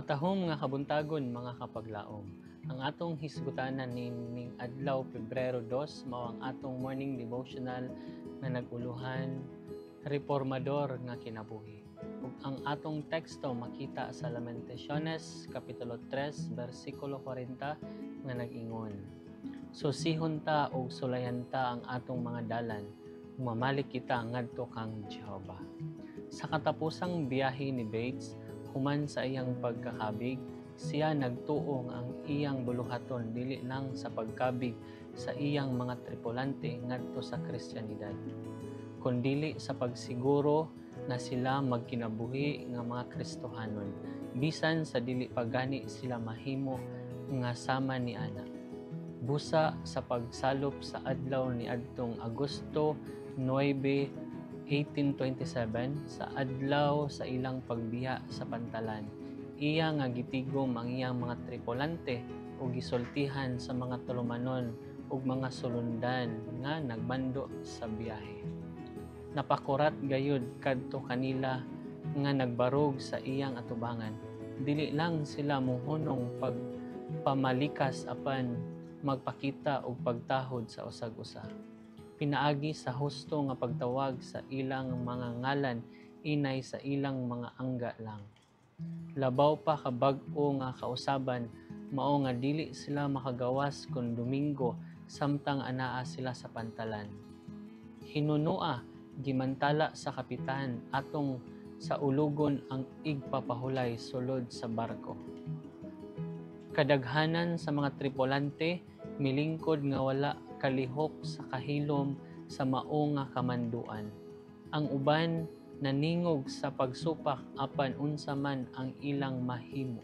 Matahom nga kabuntagon mga kapaglaom. Ang atong hisgutanan ning adlaw Pebrero 2 mao ang atong morning devotional nga naguluhan reformador nga kinabuhi. Ug ang atong teksto makita sa Lamentaciones kapitulo 3 bersikulo 40 nga nag-ingon: Susihon ta o sulayan ta ang atong mga dalan, mamalik kita ngadto kang Jehova. Sa katapusang biyahe ni Bates human sa iyang pagkakabig, siya nagtuong ang iyang buluhaton dili lang sa pagkabig sa iyang mga tripulante ngadto sa Kristyanidad, kundili sa pagsiguro na sila magkinabuhi nga mga Kristohanon, bisan sa dili pagani sila mahimo nga sama ni ana. Busa sa pagsalop sa adlaw ni adtong Agosto 9, 1827 sa adlaw sa ilang pagbiya sa pantalan, iya nga gitigom ang iyang mga tripulante ug gisultihan sa mga tulumanon ug mga sulundan nga nagmando sa biyahe. Napakurat gayud kadto kanila nga nagbarog sa iyang atubangan. Dili lang sila mohunong pagpamalikas apan magpakita og pagtahod sa usag-usa. Pinaagi sa husto nga pagtawag sa ilang mga ngalan inay sa ilang mga angga lang. Labaw pa kabag-o nga kausaban mao nga dili sila makagawas kun Domingo samtang anaa sila sa pantalan. Hinunua gimantala sa kapitan atong sa ulugon ang igpapahulay sulod sa barko. Kadaghanan sa mga tripulante milingkod nga wala kalihok sa kahilom sa mao nga kamanduan. Ang uban naningog sa pagsupak apan unsa man ang ilang mahimo.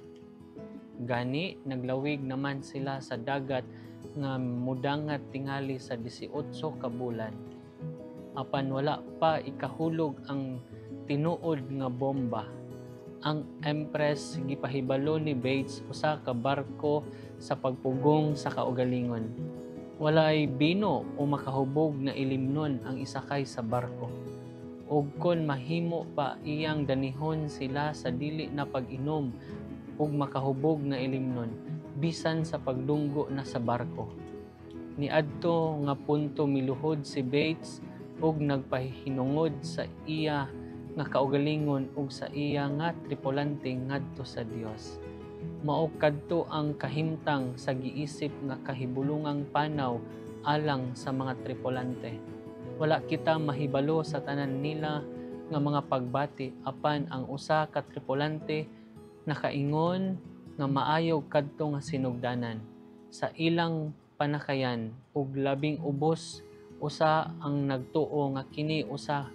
Gani naglawig naman sila sa dagat nga mudangat tingali sa 18 ka bulan. Apan wala pa ikahulog ang tinuod nga bomba. Ang Empress gipahibalo ni Bates usa ka barko sa pagpugong sa kaugalingon. Walay bino o makahubog na ilimnon ang isakay sa barko. Ug kon mahimo pa iyang danihon sila sa dili na pag-inom ug makahubog na ilimnon bisan sa pagdunggo na sa barko. Niadto nga punto miluhod si Bates ug nagpahinungod sa iya nga kaugalingon ug sa iya nga tripulante ngadto sa Dios. Mao kadto ang kahimtang sa giisip nga kahibulungang panaw alang sa mga tripulante. Wala kita mahibalo sa tanan nila nga mga pagbati apan ang usa ka tripulante nakaingon nga maayo kadto nga sinugdanan. Sa ilang panakayan ug labing ubos usa ang nagtuo nga kini usa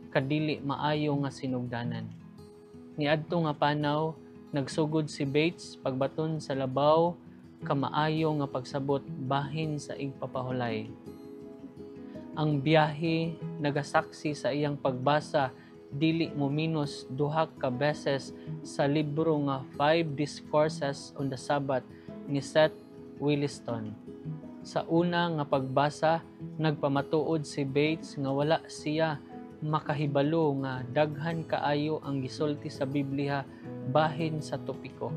kadili maayo nga sinugdanan. Niadto nga panaw nagsugod si Bates pagbaton sa labaw kamaayo nga pagsabot bahin sa igpapahulay. Ang biyahe nagasaksi sa iyang pagbasa dili mo minus 2 ka beses sa libro nga 5 Discourses on the Sabbath ni Seth Williston. Sa una nga pagbasa nagpamatuod si Bates nga wala siya makahibalo nga daghan kaayo ang gisulti sa Biblia bahin sa topiko.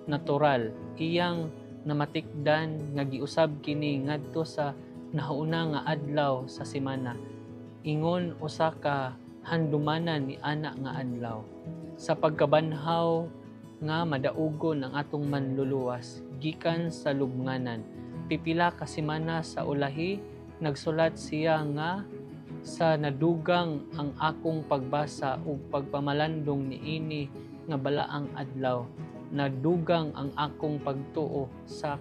Natural, iyang namatikdan nga giusab kini ngadto sa nahauna nga adlaw sa semana. Ingon usa ka handumanan ni ana nga adlaw. Sa pagkabanhaw nga madaugon ang atong manluluwas gikan sa lubnganan. Pipila ka semana sa ulahi nagsulat siya nga sa nadugang ang akong pagbasa ug pagpamalandong niini nga balaang adlaw. Nadugang ang akong pagtuo sa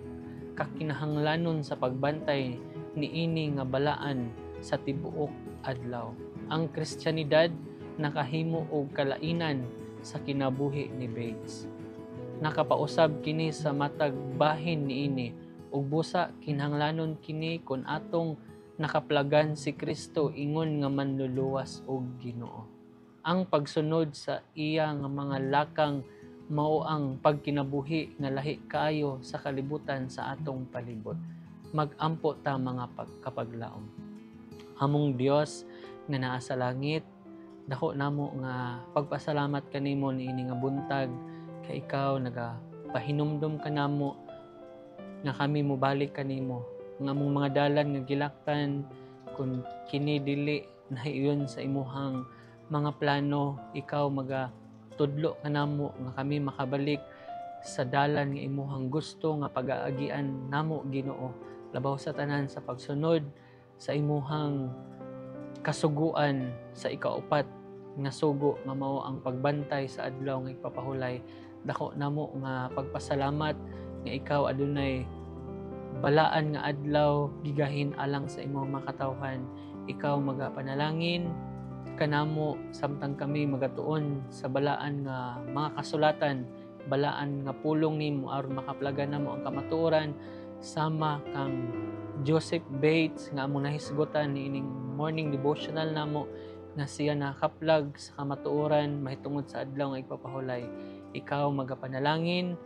kakinahanglanon sa pagbantay niini nga balaan sa tibuok adlaw. Ang Kristyanidad nakahimo og kalainan sa kinabuhi ni Bates. Nakapausab kini sa matag bahin niini ug busa kinahanglanon kini kun atong nakaplagan si Kristo ingon nga manluluwas og Ginoo. Ang pagsunod sa iya nga mga lakang mao ang pagkinabuhi nga lahi kaayo sa kalibutan sa atong palibot. Mag-ampo ta mga kapaglaom. Among Dios nga naa sa langit, dako namo nga pagpasalamat kanimo niini nga buntag kay ikaw nagapahinumdum ka namo nga kami mobalik kanimo, nga among mga dalan nga gilaktan kun kini dili nahiyon sa imuhang mga plano, ikaw magatudlo kanamo nga kami makabalik sa dalan nga imuhang gusto nga pag-aagian namo Ginoo, labaw sa tanan sa pagsunod sa imuhang kasuguan sa ikaupat nga sugo nga mao ang pagbantay sa adlaw nga ipapahulay. Dako namo nga pagpasalamat nga ikaw adunay balaan nga adlaw gigahin alang sa imong makatawhan. Ikaw magapanalangin kanamo samtang kami magatuon sa balaan nga mga kasulatan, balaan nga pulong nimo aron makaplagan namo ang kamatuoran sama kang Joseph Bates nga among nahisgutan niining morning devotional namo nga siya nakaplag sa kamatuoran mahitungod sa adlaw nga ipapahulay. Ikaw magapanalangin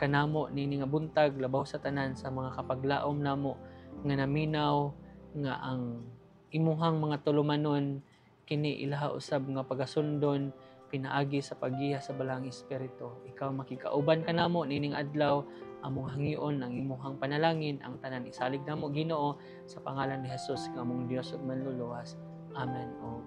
kanamo nini nga buntag labaw sa tanan sa mga kapaglaom namo nga naminaw nga ang imuhang mga tulumanon kini ilaha usab nga pagasundon pinaagi sa paggiha sa balang espiritu. Ikaw makikauban kanamo nining adlaw, among hangion ang imuhang panalangin, ang tanan isalig namo Ginoo sa pangalan ni Hesus nga among Dios ug manluluwas. Amen. O